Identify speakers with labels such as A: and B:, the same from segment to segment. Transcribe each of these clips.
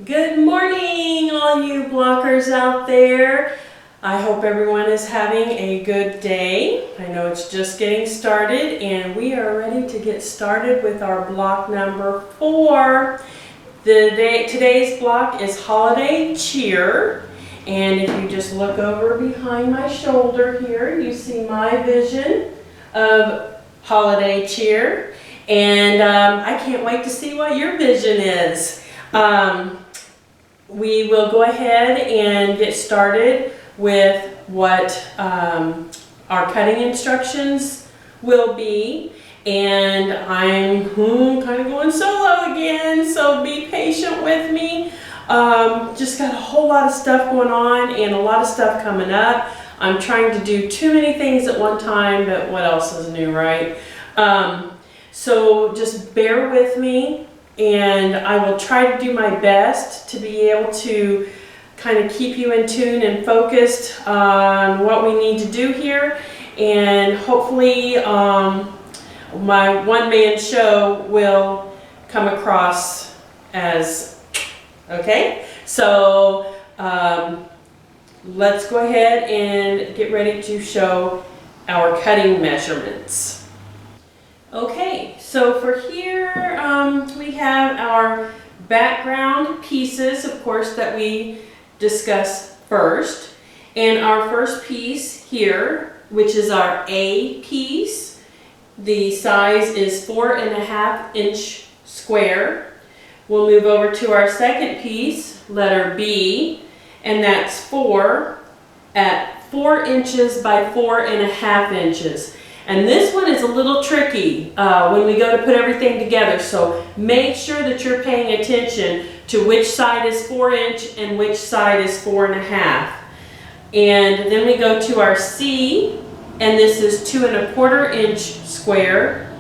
A: Good morning, all you blockers out there. I hope everyone is having a good day. I know it's just getting started and we are ready to get started with our block number 4. Today's block is Holiday Cheer. And if you just look over behind my shoulder here, you see my vision of Holiday Cheer. And I can't wait to see what your vision is. We will go ahead and get started with what our cutting instructions will be. And I'm kind of going solo again, so be patient with me. Just got a whole lot of stuff going on and a lot of stuff coming up. I'm trying to do too many things at one time, but what else is new, right? So just bear with me. And I will try to do my best to be able to kind of keep you in tune and focused on what we need to do here. And hopefully my one-man show will come across as okay. So let's go ahead and get ready to show our cutting measurements. Okay, so for here we have our background pieces, of course, that we discuss first. And our first piece here, which is our A piece, the size is 4.5 inch square. We'll move over to our second piece, letter B, and that's 4 at 4 inches by 4.5 inches. And this one is a little tricky when we go to put everything together, so make sure that you're paying attention to which side is 4 inch and which side is 4.5. And then we go to our C, and this is 2.25 inch square.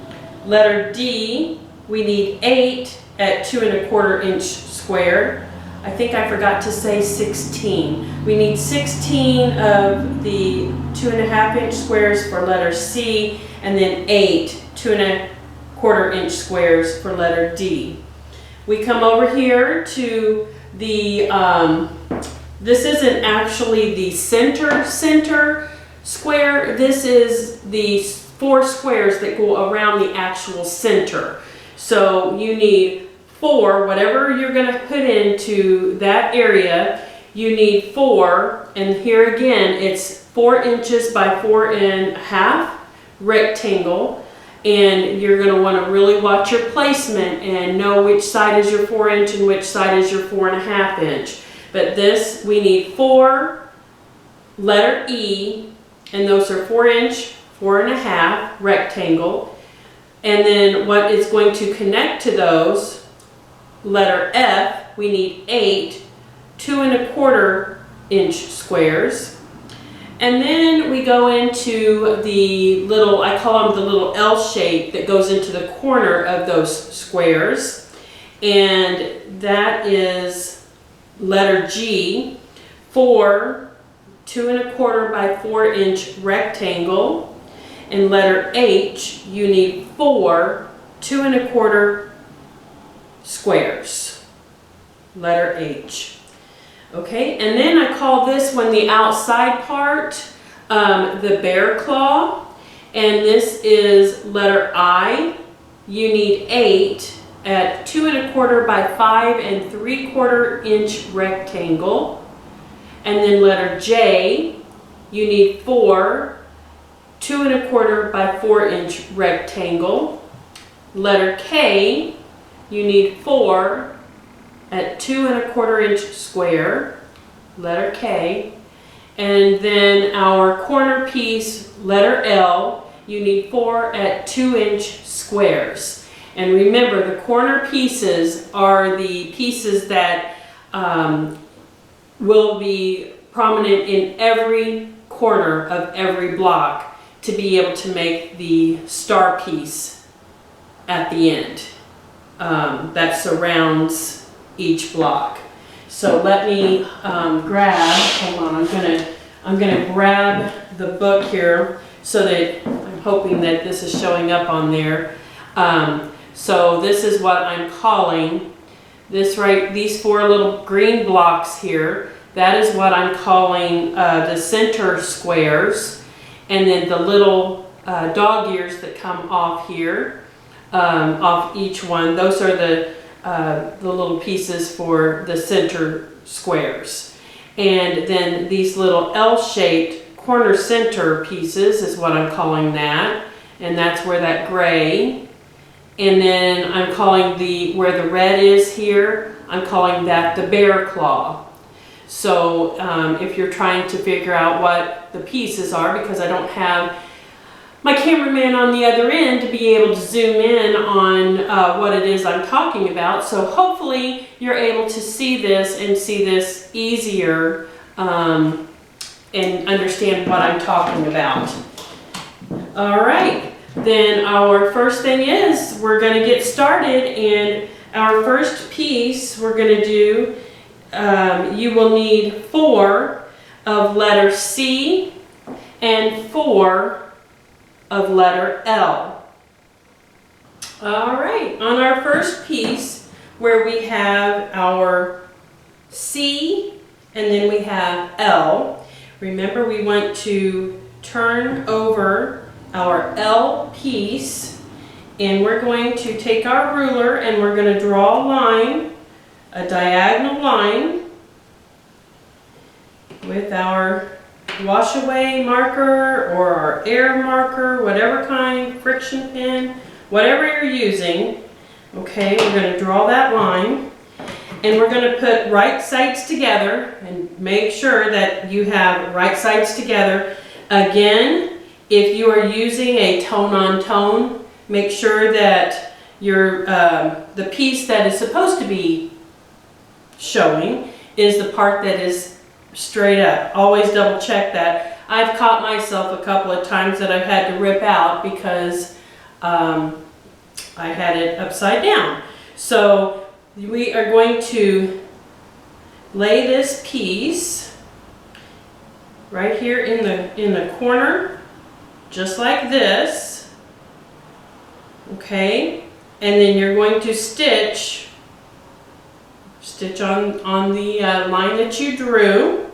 A: Letter D, we need 8 at 2.25 inch square. I think I forgot to say 16. We need 16 of the 2.5 inch squares for letter C, and then 8 2.25 inch squares for letter D. We come over here to the, this isn't actually the center square. This is the 4 squares that go around the actual center. So you need 4, whatever you're going to put into that area, you need 4, and here again it's 4 inches by 4.5 rectangle, and you're going to want to really watch your placement and know which side is your 4 inch and which side is your 4.5 inch. But this, we need 4, letter E, and those are 4 inch, 4.5 rectangle, and then what is going to connect to those, letter F, we need 8 2.25 inch squares. And then we go into the little, I call them the little L shape that goes into the corner of those squares. And that is letter G, 4 2.25 by 4 inch rectangle. And letter H, you need 4 2.25 squares. Letter H. Okay, and then I call this one the outside part, the bear claw, and this is letter I. You need 8 at 2.25 by 5.75 inch rectangle. And then letter J, you need 4 2.25 by 4 inch rectangle. Letter K, you need 4 at 2.25 inch square, letter K. And then our corner piece, letter L, you need 4 at 2 inch squares. And remember, the corner pieces are the pieces that will be prominent in every corner of every block to be able to make the star piece at the end. That surrounds each block. So let me grab, hold on, I'm gonna grab the book here so that I'm hoping that this is showing up on there. So this is what I'm calling these 4 little green blocks here, that is what I'm calling the center squares. And then the little dog ears that come off here, off each one, those are the little pieces for the center squares. And then these little L-shaped corner center pieces is what I'm calling that. And that's where that gray. And then I'm calling where the red is here, I'm calling that the bear claw. So if you're trying to figure out what the pieces are, because I don't have my cameraman on the other end to be able to zoom in on what it is I'm talking about. So hopefully you're able to see this and see this easier and understand what I'm talking about. All right, then our first thing is we're going to get started, and our first piece we're going to do, you will need 4 of letter C and 4 of letter L. All right, on our first piece where we have our C and then we have L, remember we want to turn over our L piece, and we're going to take our ruler and we're going to draw a line, a diagonal line, with our wash away marker or our air marker, whatever kind, friction pen, whatever you're using. Okay, we're going to draw that line, and we're going to put right sides together and make sure that you have right sides together. Again, if you are using a tone-on-tone, make sure that the piece that is supposed to be showing is the part that is straight up. Always double check that. I've caught myself a couple of times that I've had to rip out because I had it upside down. So we are going to lay this piece right here in the corner, just like this. Okay, and then you're going to stitch on the line that you drew,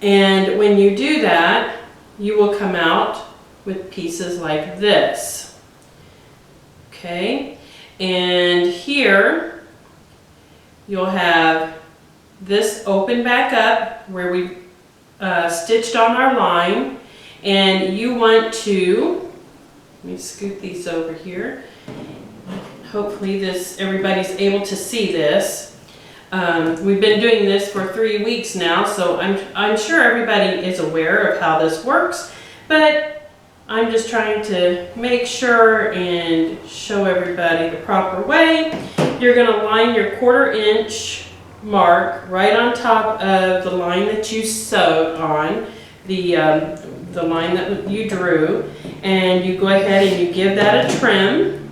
A: and when you do that you will come out with pieces like this. Okay, and here you'll have this open back up where we stitched on our line, and you want to, let me scoot these over here. Hopefully everybody's able to see this. We've been doing this for 3 weeks now, so I'm sure everybody is aware of how this works, but I'm just trying to make sure and show everybody the proper way. You're going to line your 1/4 inch mark right on top of the line that you sewed on, the line that you drew, and you go ahead and you give that a trim,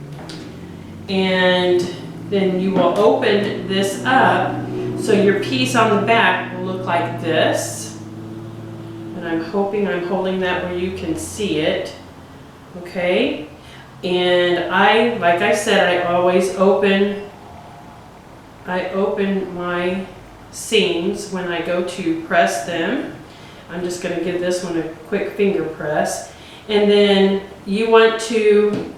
A: and then you will open this up so your piece on the back will look like this. And I'm hoping I'm holding that where you can see it. Okay, and like I said, I always open my seams when I go to press them. I'm just going to give this one a quick finger press, and then you want to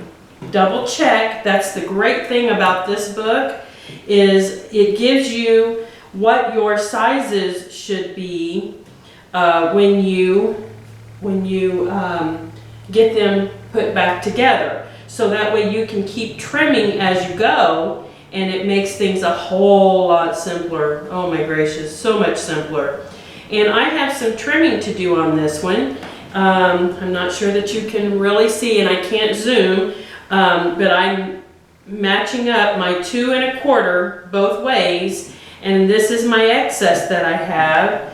A: double check. That's the great thing about this book, is it gives you what your sizes should be when you get them put back together. So that way you can keep trimming as you go, and it makes things a whole lot simpler. Oh my gracious, so much simpler. And I have some trimming to do on this one. I'm not sure that you can really see, and I can't zoom, but I'm matching up my 2 1/4 both ways, and this is my excess that I have.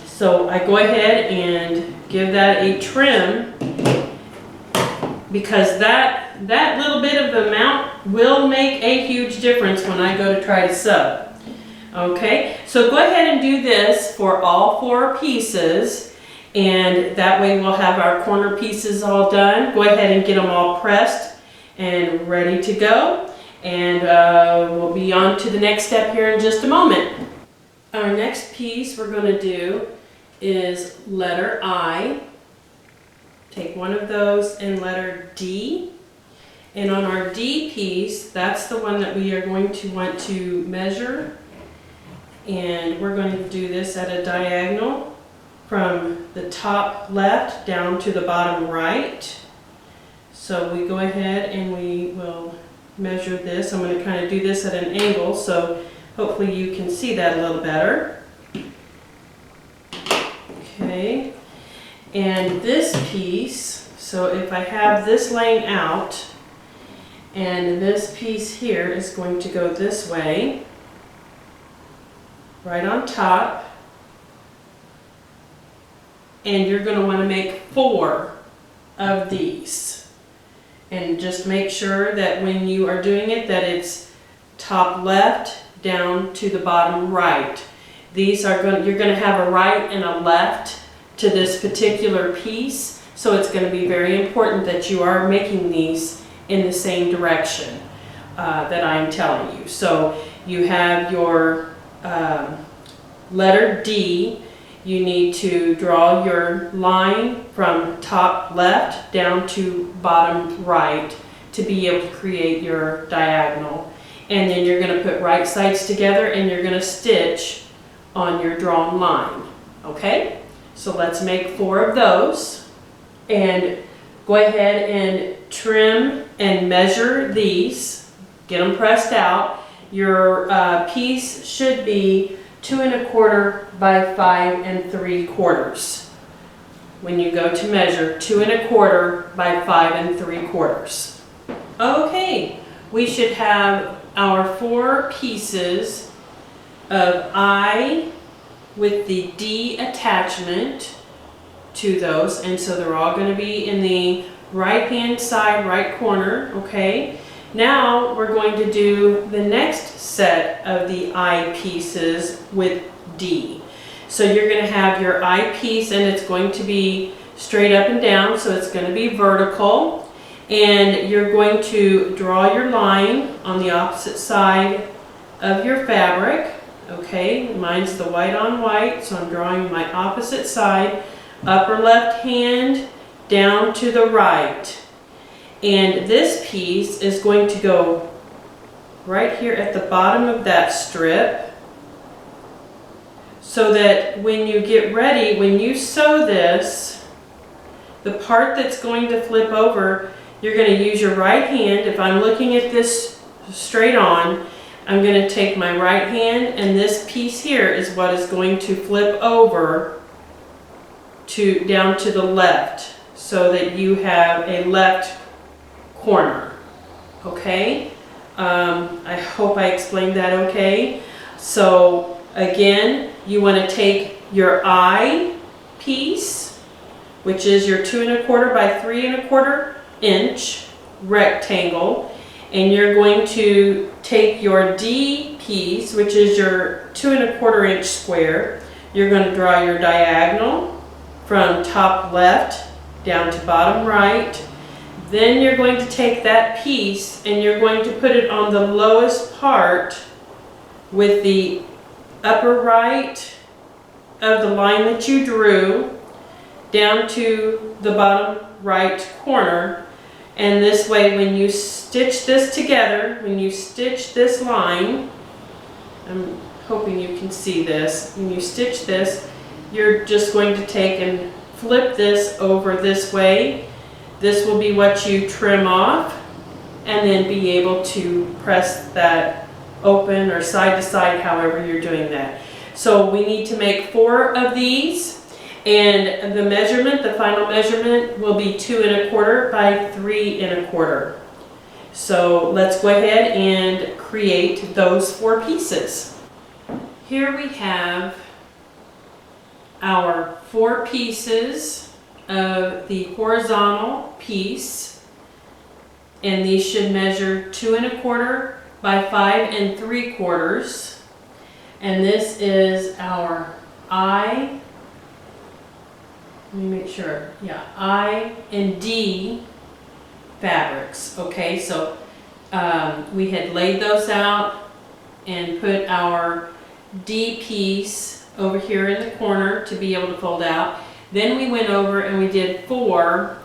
A: So I go ahead and give that a trim, because that little bit of amount will make a huge difference when I go to try to sew. Okay, so go ahead and do this for all 4 pieces, and that way we'll have our corner pieces all done. Go ahead and get them all pressed and ready to go. And we'll be on to the next step here in just a moment. Our next piece we're going to do is letter I. Take one of those and letter D. And on our D piece, that's the one that we are going to want to measure. And we're going to do this at a diagonal from the top left down to the bottom right. So we go ahead and we will measure this. I'm going to kind of do this at an angle, so hopefully you can see that a little better. Okay, and this piece, so if I have this laying out, and this piece here is going to go this way, right on top, and you're going to want to make 4 of these. And just make sure that when you are doing it, that it's top left down to the bottom right. These are you're going to have a right and a left to this particular piece, so it's going to be very important that you are making these in the same direction that I'm telling you. So you have your letter D. You need to draw your line from top left down to bottom right to be able to create your diagonal. And then you're going to put right sides together and you're going to stitch on your drawn line. Okay? So let's make 4 of those. And go ahead and trim and measure these. Get them pressed out. Your piece should be 2 1/4 by 5 3/4. When you go to measure 2 1/4 by 5 3/4. Okay, we should have our 4 pieces of I with the D attachment to those, and so they're all going to be in the right hand side, right corner. Okay, now we're going to do the next set of the I pieces with D. So you're going to have your I piece, and it's going to be straight up and down, so it's going to be vertical, and you're going to draw your line on the opposite side of your fabric. Okay, mine's the white on white, so I'm drawing my opposite side, upper left hand down to the right. And this piece is going to go right here at the bottom of that strip, so that when you get ready, when you sew this, the part that's going to flip over, you're going to use your right hand. If I'm looking at this straight on, I'm going to take my right hand, and this piece here is what is going to flip over to down to the left, so that you have a left corner. Okay, I hope I explained that okay. So again, you want to take your I piece, which is your 2 1/4 by 3 1/4 inch rectangle, and you're going to take your D piece, which is your 2 1/4 inch square. You're going to draw your diagonal from top left down to bottom right. Then you're going to take that piece and you're going to put it on the lowest part with the upper right of the line that you drew down to the bottom right corner. And this way, when you stitch this together, when you stitch this line, I'm hoping you can see this, when you stitch this, you're just going to take and flip this over this way. This will be what you trim off, and then be able to press that open or side to side, however you're doing that. So we need to make 4 of these, and the measurement, the final measurement, will be 2 1/4 by 3 1/4. So let's go ahead and create those 4 pieces. Here we have our 4 pieces of the horizontal piece, and these should measure 2 1/4 by 5 3/4. And this is our I, let me make sure, yeah, I and D fabrics. Okay, so we had laid those out and put our D piece over here in the corner to be able to fold out. Then we went over and we did 4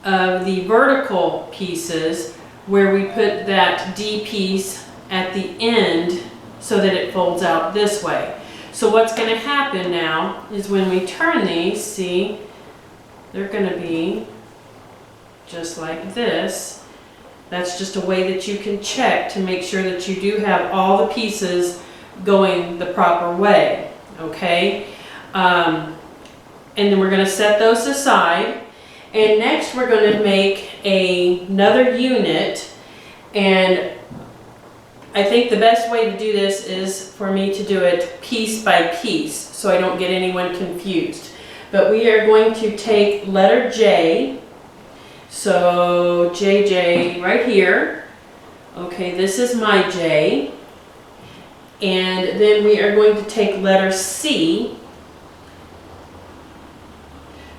A: of the vertical pieces where we put that D piece at the end so that it folds out this way. So what's going to happen now is when we turn these, see, they're going to be just like this. That's just a way that you can check to make sure that you do have all the pieces going the proper way, okay? And then we're going to set those aside. And next we're going to make another unit, and I think the best way to do this is for me to do it piece by piece so I don't get anyone confused. But we are going to take letter J, so JJ right here. Okay, this is my J. And then we are going to take letter C.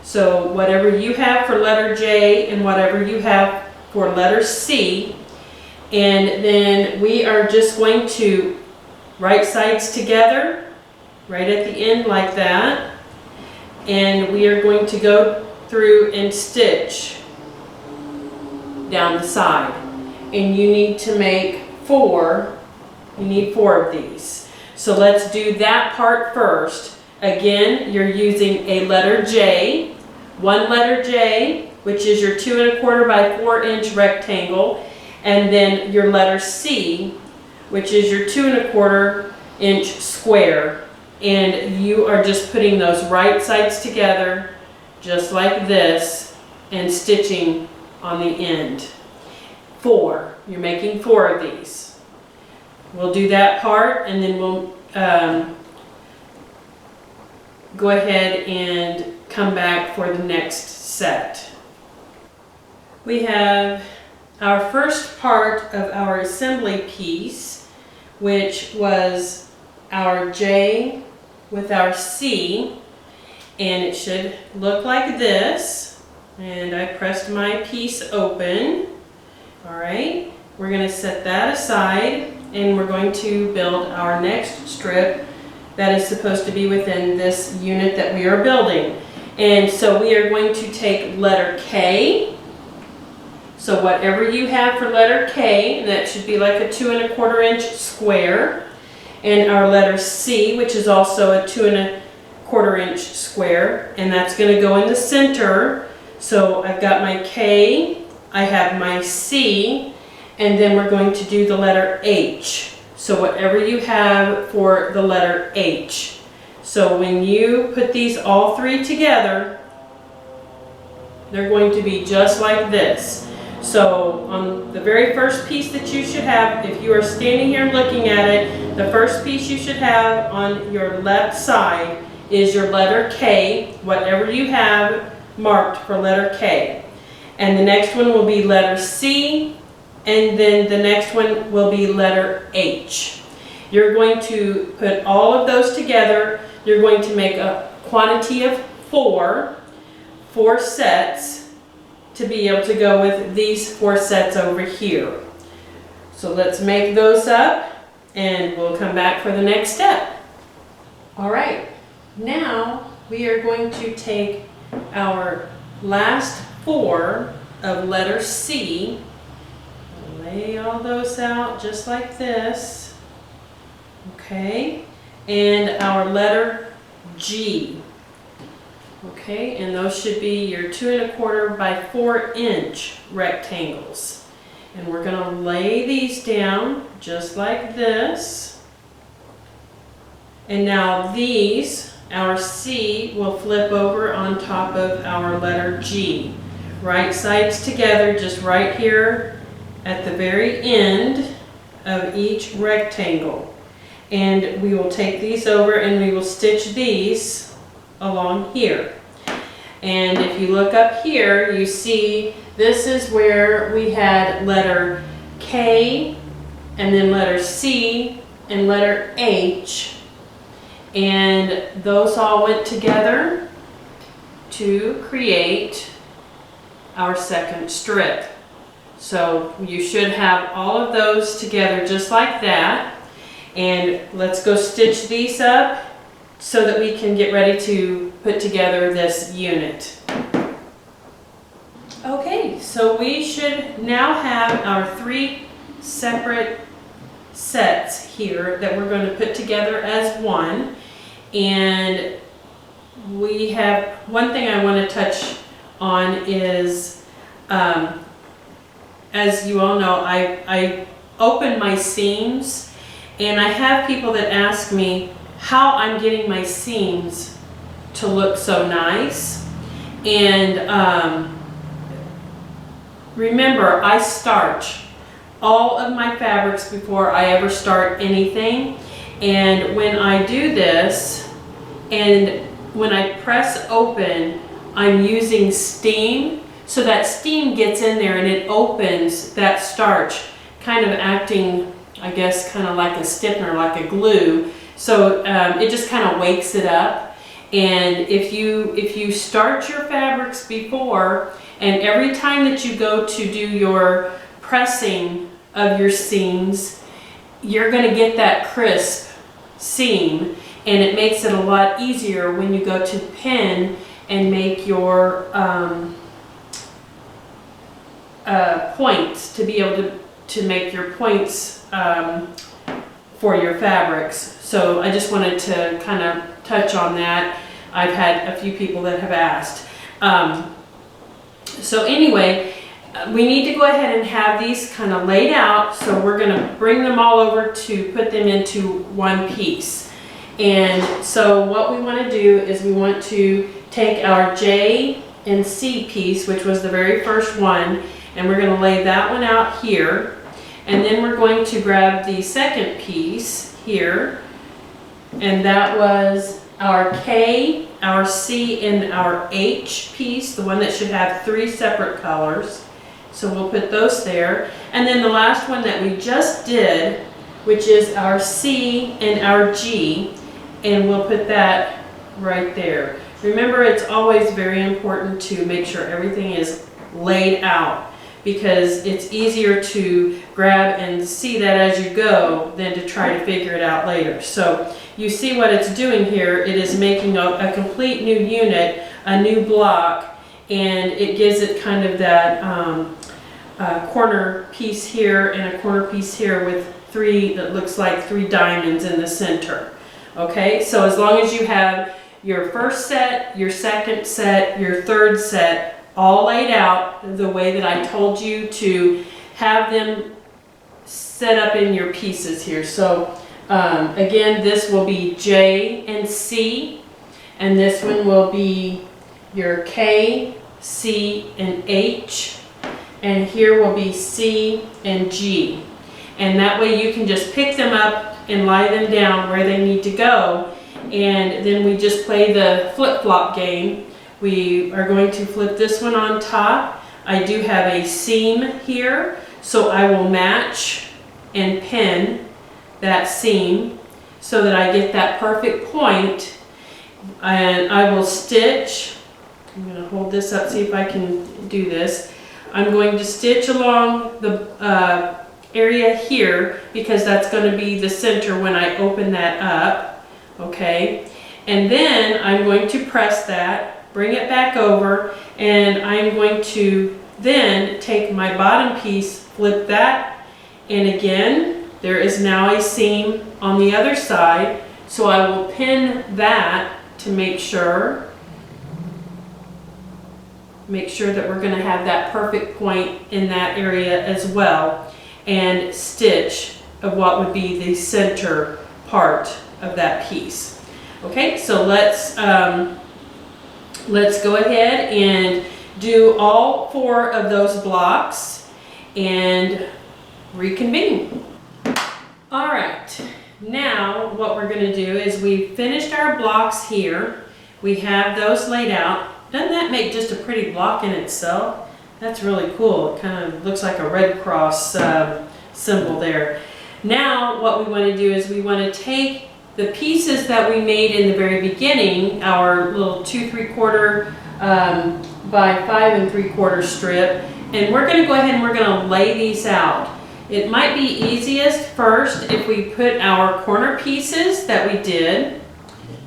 A: So whatever you have for letter J and whatever you have for letter C, and then we are just going to right sides together, right at the end like that, and we are going to go through and stitch down the side. And you need to make 4, you need 4 of these. So let's do that part first. Again, you're using a letter J, 1 letter J, which is your 2 1/4 by 4 inch rectangle, and then your letter C, which is your 2 1/4 inch square. And you are just putting those right sides together, just like this, and stitching on the end. 4, you're making 4 of these. We'll do that part, and then we'll go ahead and come back for the next set. We have our first part of our assembly piece, which was our J with our C, and it should look like this. And I pressed my piece open. All right, we're going to set that aside, and we're going to build our next strip that is supposed to be within this unit that we are building. And so we are going to take letter K. So whatever you have for letter K, and that should be like a 2 1/4 inch square, and our letter C, which is also a 2 1/4 inch square, and that's going to go in the center. So I've got my K, I have my C, and then we're going to do the letter H. So whatever you have for the letter H. So when you put these all 3 together, they're going to be just like this. So on the very first piece that you should have, if you are standing here looking at it, the first piece you should have on your left side is your letter K, whatever you have marked for letter K. And the next one will be letter C, and then the next one will be letter H. You're going to put all of those together. You're going to make a quantity of 4 sets to be able to go with these 4 sets over here. So let's make those up, and we'll come back for the next step. All right, now we are going to take our last 4 of letter C, lay all those out just like this, okay, and our letter G. Okay, and those should be your 2 1/4 by 4 inch rectangles. And we're going to lay these down just like this. And now these, our C, will flip over on top of our letter G. Right sides together, just right here at the very end of each rectangle. And we will take these over and we will stitch these along here. And if you look up here, you see this is where we had letter K, and then letter C, and letter H, and those all went together to create our second strip. So you should have all of those together just like that. And let's go stitch these up so that we can get ready to put together this unit. Okay, so we should now have our 3 separate sets here that we're going to put together as one. And we have one thing I want to touch on is, as you all know, I open my seams, and I have people that ask me how I'm getting my seams to look so nice. And remember, I starch all of my fabrics before I ever start anything. And when I do this, and when I press open, I'm using steam. So that steam gets in there and it opens that starch, kind of acting, I guess, kind of like a stiffener, like a glue. So it just kind of wakes it up. And if you starch your fabrics before, and every time that you go to do your pressing of your seams, you're going to get that crisp seam, and it makes it a lot easier when you go to pin and make your points, to be able to make your points for your fabrics. So I just wanted to kind of touch on that. I've had a few people that have asked. So anyway, we need to go ahead and have these kind of laid out. So we're going to bring them all over to put them into one piece. And so what we want to do is we want to take our J and C piece, which was the very first one, and we're going to lay that one out here. And then we're going to grab the second piece here, and that was our K, our C, and our H piece, the one that should have 3 separate colors. So we'll put those there. And then the last one that we just did, which is our C and our G, and we'll put that right there. Remember, it's always very important to make sure everything is laid out, because it's easier to grab and see that as you go than to try to figure it out later. So you see what it's doing here. It is making a complete new unit, a new block, and it gives it kind of that corner piece here and a corner piece here with 3, that looks like 3 diamonds in the center. Okay, so as long as you have your first set, your second set, your third set all laid out the way that I told you to have them set up in your pieces here. So again, this will be J and C, and this one will be your K, C, and H, and here will be C and G. And that way you can just pick them up and lie them down where they need to go, and then we just play the flip-flop game. We are going to flip this one on top. I do have a seam here, so I will match and pin that seam so that I get that perfect point. And I will stitch. I'm going to hold this up, see if I can do this. I'm going to stitch along the area here, because that's going to be the center when I open that up. Okay, and then I'm going to press that, bring it back over, and I'm going to then take my bottom piece, flip that, and again there is now a seam on the other side, so I will pin that to make sure that we're going to have that perfect point in that area as well, and stitch of what would be the center part of that piece. Okay, so let's go ahead and do all 4 of those blocks and reconvene. All right, now what we're going to do is we finished our blocks here. We have those laid out. Doesn't that make just a pretty block in itself? That's really cool. It kind of looks like a Red Cross symbol there. Now what we want to do is we want to take the pieces that we made in the very beginning, our little 2 3/4 by 5 3/4 strip, And we're going to go ahead and we're going to lay these out. It might be easiest first if we put our corner pieces that we did,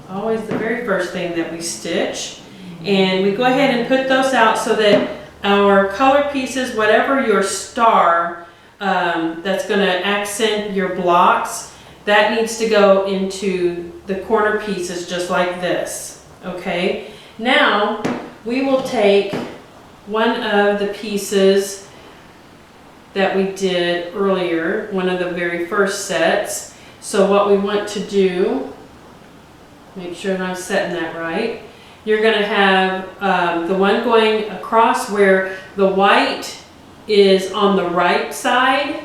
A: always the very first thing that we stitch, and we go ahead and put those out so that our color pieces, whatever your star that's going to accent your blocks, that needs to go into the corner pieces just like this. Okay, now we will take one of the pieces that we did earlier, one of the very first sets. So what we want to do, make sure that I'm setting that right. You're going to have the one going across where the white is on the right side,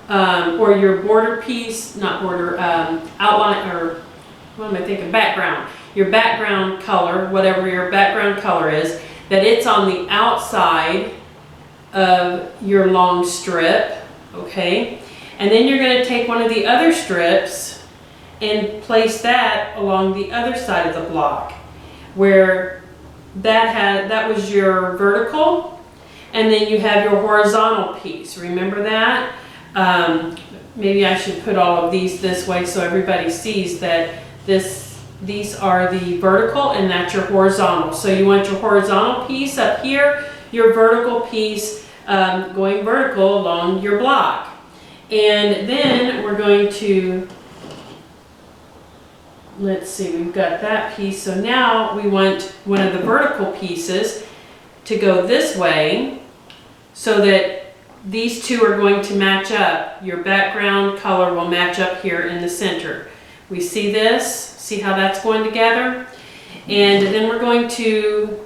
A: or your border piece, not border, outline, or what am I thinking, background. Your background color, whatever your background color is, that it's on the outside of your long strip, okay? And then you're going to take one of the other strips and place that along the other side of the block, where that was your vertical, and then you have your horizontal piece. Remember that? Maybe I should put all of these this way so everybody sees that these are the vertical and that's your horizontal. So you want your horizontal piece up here, your vertical piece going vertical along your block. And then we're going to, let's see, we've got that piece. So now we want one of the vertical pieces to go this way so that these two are going to match up. Your background color will match up here in the center. We see this? See how that's going together? And then we're going to,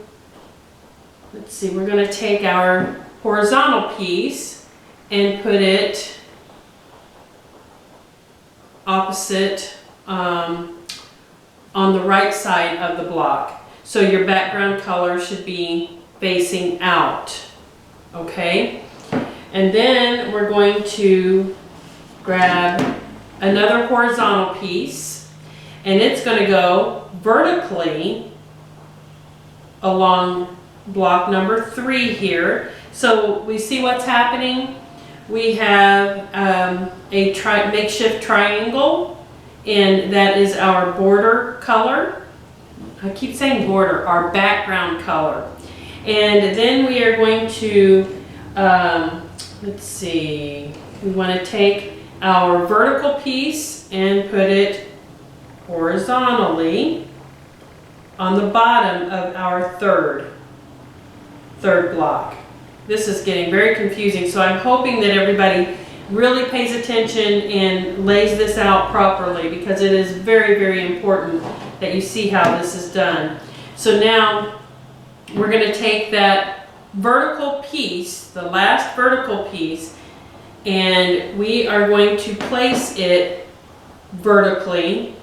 A: let's see, we're going to take our horizontal piece and put it opposite on the right side of the block. So your background color should be facing out, okay? And then we're going to grab another horizontal piece, and it's going to go vertically along block number 3 here. So we see what's happening. We have a makeshift triangle, and that is our border color. I keep saying border, our background color. And then we are going to, let's see, we want to take our vertical piece and put it horizontally on the bottom of our third block. This is getting very confusing, so I'm hoping that everybody really pays attention and lays this out properly, because it is very, very important that you see how this is done. So now we're going to take that vertical piece, the last vertical piece, and we are going to place it vertically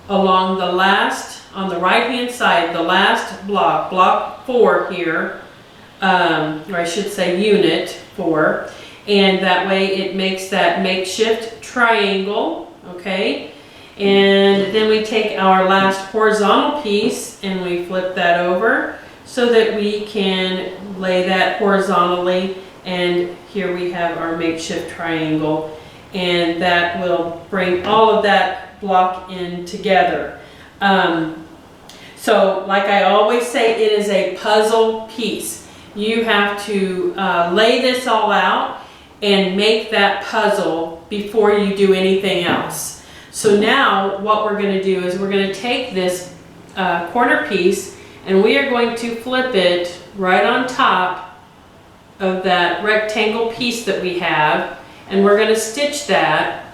A: along the last, on the right hand side, the last block, block 4 here, or I should say unit 4, and that way it makes that makeshift triangle, okay? And then we take our last horizontal piece and we flip that over so that we can lay that horizontally, and here we have our makeshift triangle, and that will bring all of that block in together. So like I always say, it is a puzzle piece. You have to lay this all out and make that puzzle before you do anything else. So now what we're going to do is we're going to take this corner piece and we are going to flip it right on top of that rectangle piece that we have, and we're going to stitch that.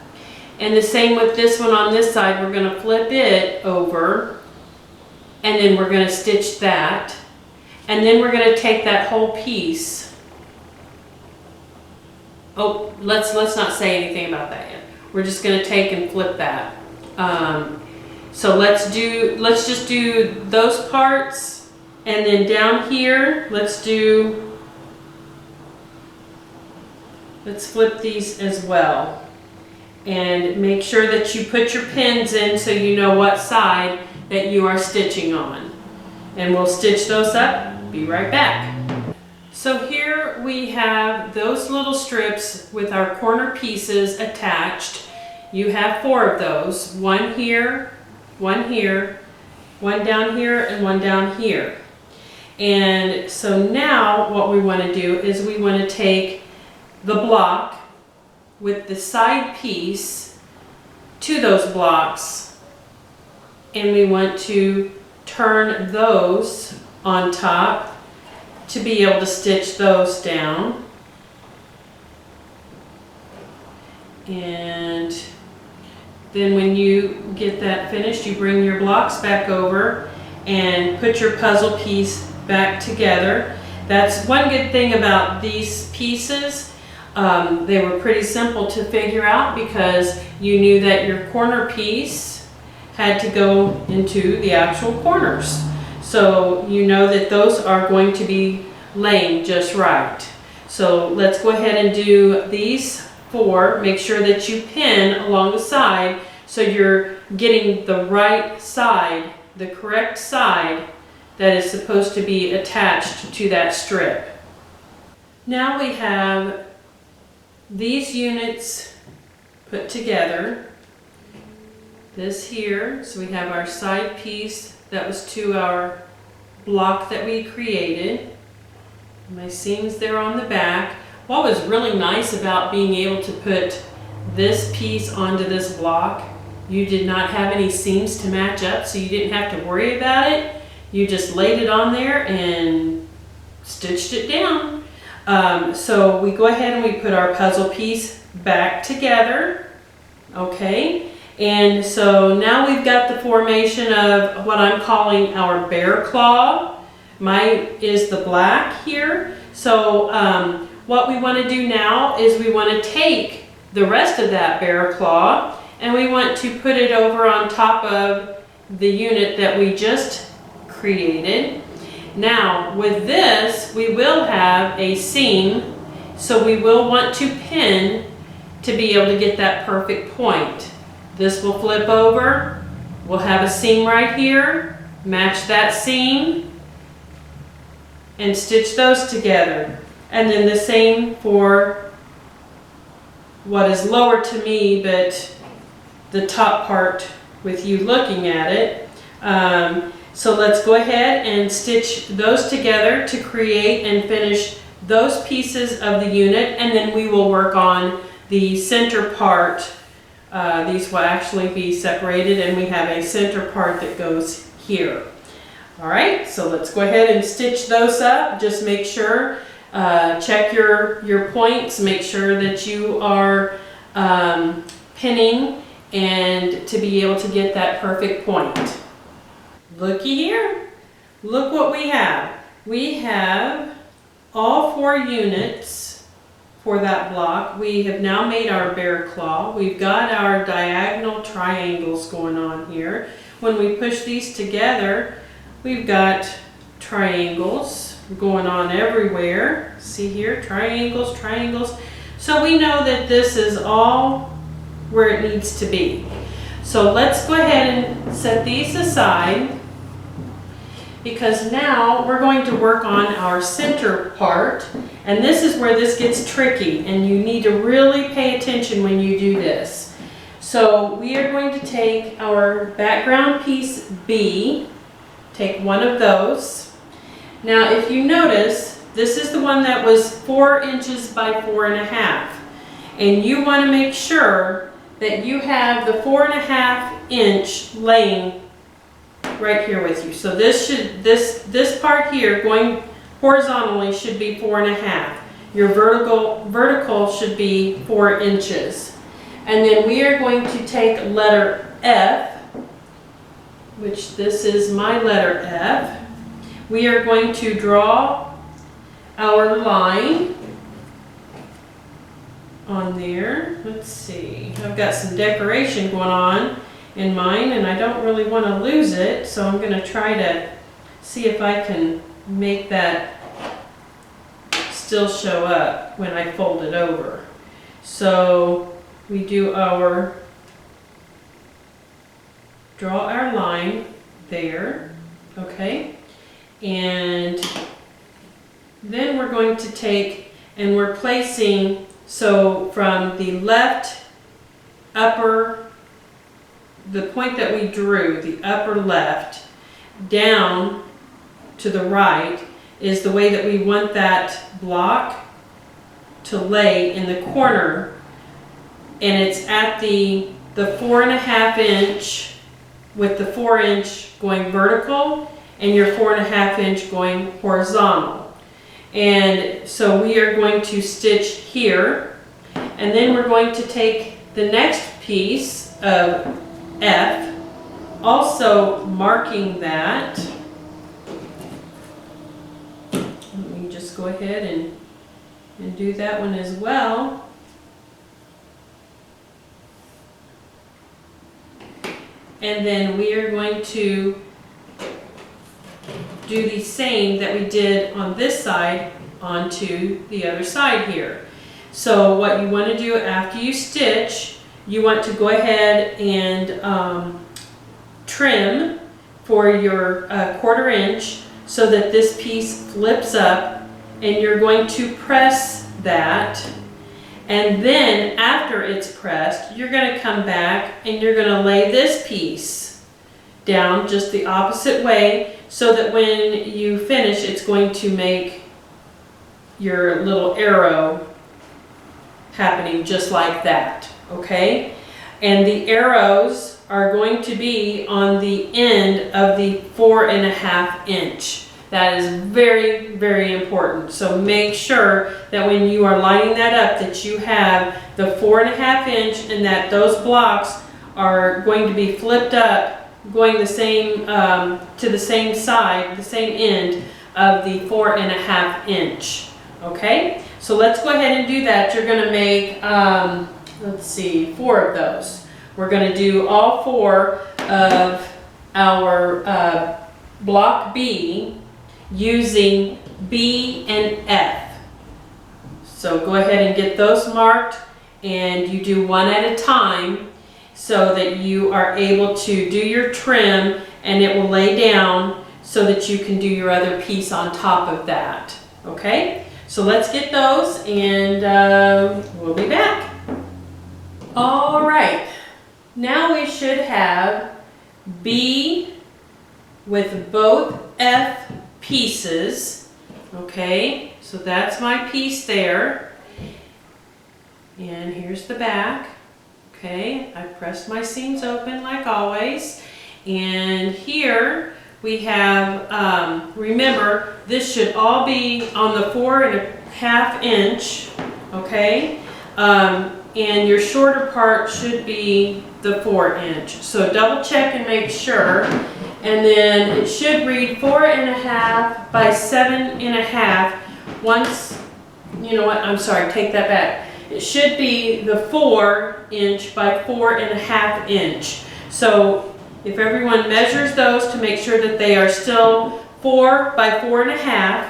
A: And the same with this one on this side, we're going to flip it over and then we're going to stitch that, and then we're going to take that whole piece. Oh, let's not say anything about that yet. We're just going to take and flip that. So let's just do those parts, and then down here let's flip these as well, and make sure that you put your pins in so you know what side that you are stitching on, and we'll stitch those up. Be right back. So here we have those little strips with our corner pieces attached. You have 4 of those, one here, one here, one down here, and one down here. And so now what we want to do is we want to take the block with the side piece to those blocks, and we want to turn those on top to be able to stitch those down. And then when you get that finished, you bring your blocks back over and put your puzzle piece back together. That's one good thing about these pieces. They were pretty simple to figure out because you knew that your corner piece had to go into the actual corners. So you know that those are going to be laying just right. So let's go ahead and do these 4. Make sure that you pin along the side so you're getting the right side, the correct side that is supposed to be attached to that strip. Now we have these units put together. This here, so we have our side piece that was to our block that we created. My seams there on the back. What was really nice about being able to put this piece onto this block, you did not have any seams to match up, so you didn't have to worry about it. You just laid it on there and stitched it down. So we go ahead and we put our puzzle piece back together. Okay, and so now we've got the formation of what I'm calling our bear claw. Mine is the black here. So what we want to do now is we want to take the rest of that bear claw and we want to put it over on top of the unit that we just created. Now with this we will have a seam, so we will want to pin to be able to get that perfect point. This will flip over, we'll have a seam right here, match that seam and stitch those together. And then the same for what is lower to me but the top part with you looking at it. So let's go ahead and stitch those together to create and finish those pieces of the unit, and then we will work on the center part. These will actually be separated and we have a center part that goes here. Alright, so let's go ahead and stitch those up. Just make sure, check your points, make sure that you are pinning and to be able to get that perfect point. Looky here, look what we have. We have all 4 units for that block. We have now made our bear claw. We've got our diagonal triangles going on here. When we push these together, we've got triangles going on everywhere. See here, triangles, triangles. So we know that this is all where it needs to be. So let's go ahead and set these aside, because now we're going to work on our center part, and this is where this gets tricky and you need to really pay attention when you do this. So we are going to take our background piece B, take one of those. Now if you notice, this is the one that was 4 inches by 4.5, and you want to make sure that you have the 4.5 inch laying right here with you. So this part here going horizontally should be 4.5. Your vertical should be 4 inches. And then we are going to take letter F, which this is my letter F. We are going to draw our line on there. Let's see, I've got some decoration going on in mine and I don't really want to lose it, so I'm going to try to see if I can make that still show up when I fold it over. So we do draw our line there, okay, and Then we're going to take and we're placing, so from the left upper, the point that we drew, the upper left, down to the right is the way that we want that block to lay in the corner, and it's at the 4.5 inch with the 4 inch going vertical and your 4.5 inch going horizontal. And so we are going to stitch here, and then we're going to take the next piece of F, also marking that. Let me just go ahead and do that one as well. And then we are going to do the same that we did on this side onto the other side here. So what you want to do after you stitch, you want to go ahead and trim for your 1/4 inch so that this piece flips up, and you're going to press that. And then after it's pressed, you're going to come back and you're going to lay this piece down just the opposite way, so that when you finish, it's going to make your little arrow happening just like that, okay? And the arrows are going to be on the end of the 4.5 inch. That is very, very important. So make sure that when you are lining that up, that you have the 4.5 inch and that those blocks are going to be flipped up, going the same to the same side, the same end of the 4.5 inch. Okay, so let's go ahead and do that. You're going to make, let's see, 4 of those. We're going to do all 4 of our block B using B and F. So go ahead and get those marked, and you do one at a time so that you are able to do your trim and it will lay down so that you can do your other piece on top of that. Okay, so let's get those, and we'll be back. All right, now we should have B with both F pieces. Okay, so that's my piece there, and here's the back. Okay, I pressed my seams open like always, and here we have, remember, this should all be on the 4.5 inch, okay, and your shorter part should be the 4 inch. So double check and make sure. And then it should read 4.5 by 7.5. Once, you know what, I'm sorry, take that back. It should be the 4 inch by 4.5 inch. So if everyone measures those to make sure that they are still 4 by 4.5.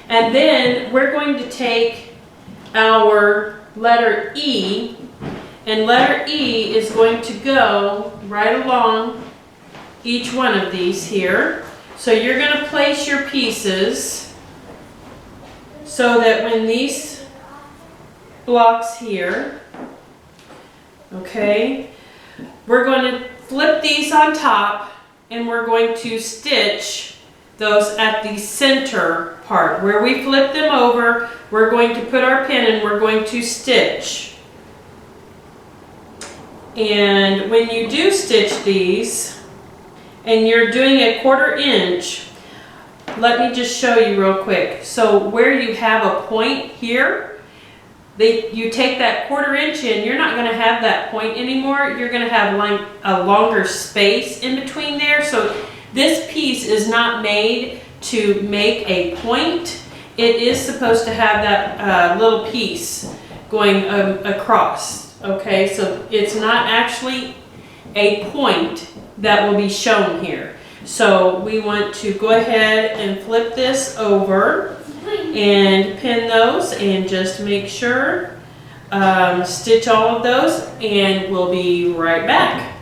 A: And then we're going to take our letter E, and letter E is going to go right along each one of these here. So you're going to place your pieces so that when these blocks here, okay, we're going to flip these on top, and we're going to stitch those at the center part. Where we flip them over, we're going to put our pin and we're going to stitch. And when you do stitch these, and you're doing a 1/4 inch, let me just show you real quick. So where you have a point here, you take that 1/4 inch in, you're not going to have that point anymore. You're going to have like a longer space in between there. So this piece is not made to make a point. It is supposed to have that little piece going across. Okay, so it's not actually a point that will be shown here. So we want to go ahead and flip this over and pin those, and just make sure, stitch all of those, and we'll be right back.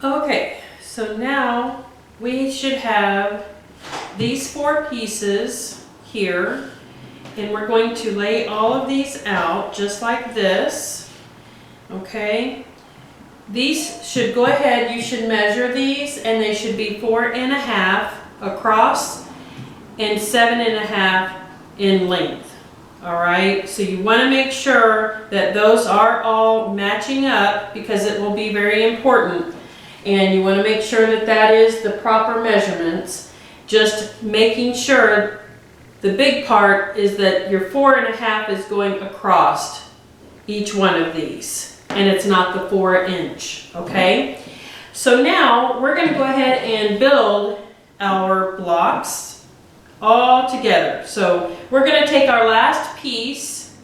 A: Okay, so now we should have these 4 pieces here, and we're going to lay all of these out just like this. Okay, these should go ahead, you should measure these, and they should be 4.5 across and 7.5 in length. All right, so you want to make sure that those are all matching up because it will be very important. And you want to make sure that that is the proper measurements. Just making sure the big part is that your 4.5 is going across each one of these, and it's not the 4-inch, okay? So now we're going to go ahead and build our blocks all together. So we're going to take our last piece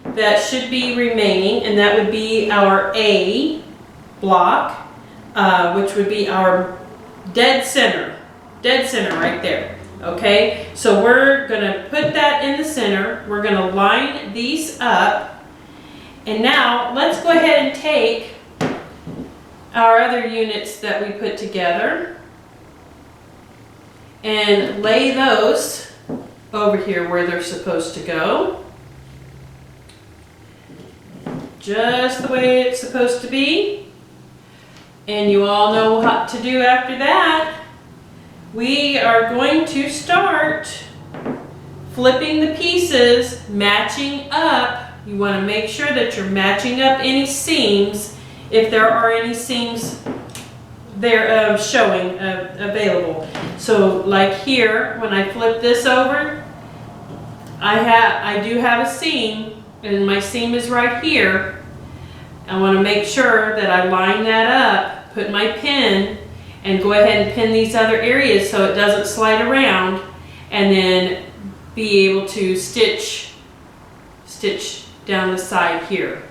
A: that should be remaining, and that would be our A block, which would be our dead center right there. Okay, so we're going to put that in the center. We're going to line these up, and now let's go ahead and take our other units that we put together and lay those over here where they're supposed to go. Just the way it's supposed to be. And you all know what to do after that. We are going to start flipping the pieces, matching up. You want to make sure that you're matching up any seams, if there are any seams there showing available. So like here, when I flip this over, I do have a seam, and my seam is right here. I want to make sure that I line that up, put my pin, and go ahead and pin these other areas so it doesn't slide around, and then be able to stitch down the side here.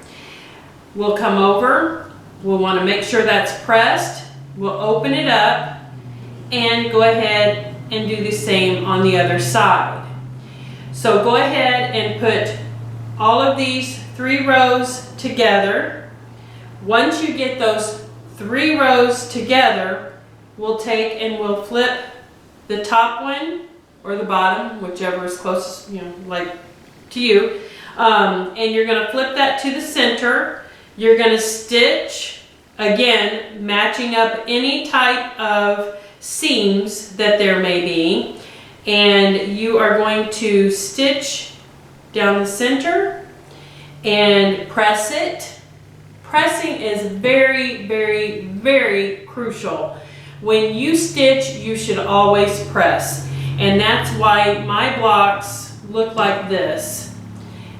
A: We'll come over, we'll want to make sure that's pressed, we'll open it up, and go ahead and do the same on the other side. So go ahead and put all of these 3 rows together. Once you get those 3 rows together, we'll take and we'll flip the top one or the bottom, whichever is closest, like to you. And you're going to flip that to the center. You're going to stitch, again, matching up any type of seams that there may be. And you are going to stitch down the center and press it. Pressing is very, very, very crucial. When you stitch, you should always press. And that's why my blocks look like this,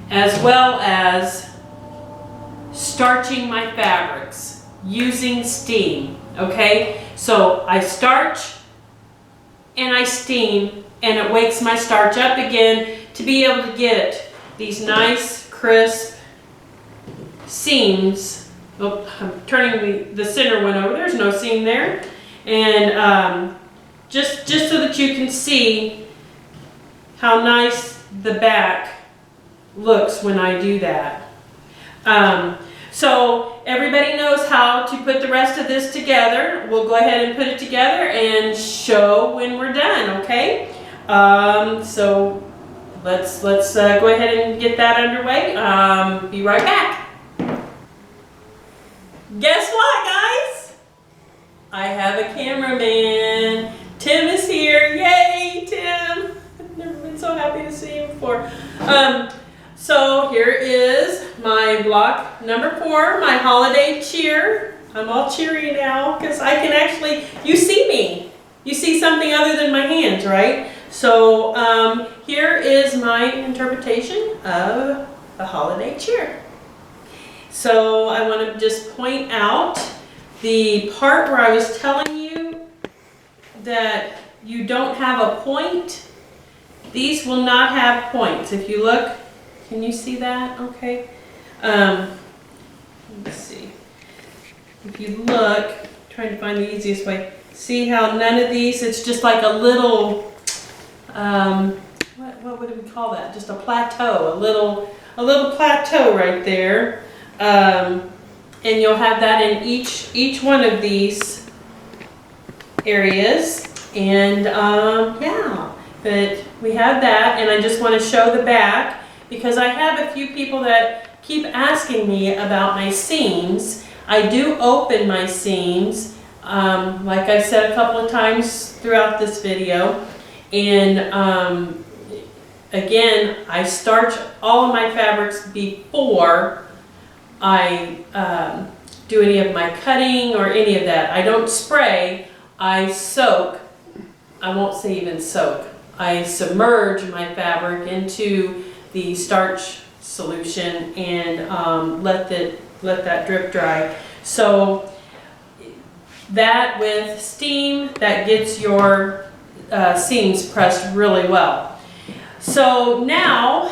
A: as well as starching my fabrics using steam, okay? So I starch and I steam, and it wakes my starch up again to be able to get these nice, crisp seams. Oh, I'm turning the center one over. There's no seam there. And just so that you can see how nice the back looks when I do that. So everybody knows how to put the rest of this together. We'll go ahead and put it together and show when we're done, okay? So let's go ahead and get that underway. Be right back. Guess what, guys? I have a cameraman. Tim is here. Yay, Tim! I've never been so happy to see him before. So here is my block number 4, my holiday cheer. I'm all cheery now because I can actually, you see me. You see something other than my hands, right? So here is my interpretation of the holiday cheer. So I want to just point out the part where I was telling you that you don't have a point. These will not have points. If you look, can you see that? Okay. Let's see. If you look, trying to find the easiest way. See how none of these, it's just like a little, what would we call that? Just a plateau, a little plateau right there. And you'll have that in each one of these areas. And yeah, but we have that, and I just want to show the back because I have a few people that keep asking me about my seams. I do open my seams, like I've said a couple of times throughout this video, and again, I starch all of my fabrics before I do any of my cutting or any of that. I don't spray, I soak. I won't say even soak. I submerge my fabric into the starch solution and let that drip dry. So that with steam, that gets your seams pressed really well. So now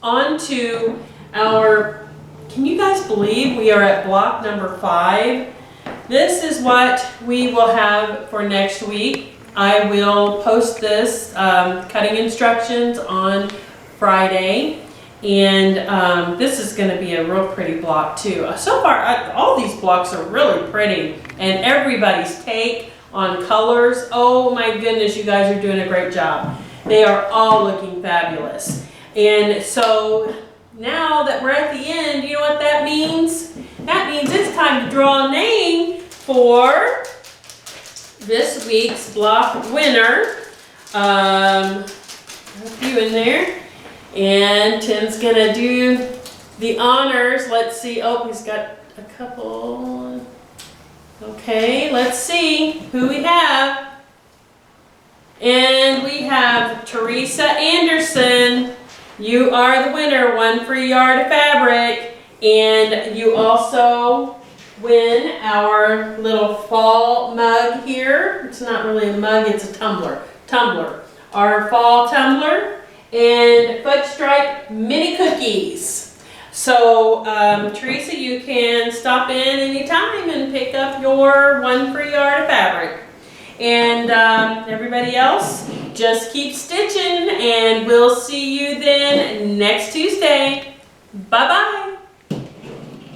A: on to our, can you guys believe we are at block number 5? This is what we will have for next week. I will post this cutting instructions on Friday, and this is going to be a real pretty block too. So far, all these blocks are really pretty, and everybody's take on colors, oh my goodness, you guys are doing a great job. They are all looking fabulous. And so now that we're at the end, you know what that means? That means it's time to draw a name for this week's block winner. A few in there. And Tim's gonna do the honors. Let's see. Oh, he's got a couple. Okay, let's see who we have. And we have Teresa Anderson. You are the winner, 1 free yard of fabric. And you also win our little fall mug here. It's not really a mug, it's a tumbler. Our fall tumbler and fudge stripe mini cookies. So Teresa, you can stop in anytime and pick up your 1 free yard of fabric. And everybody else, just keep stitching, and we'll see you then next Tuesday. Bye-bye.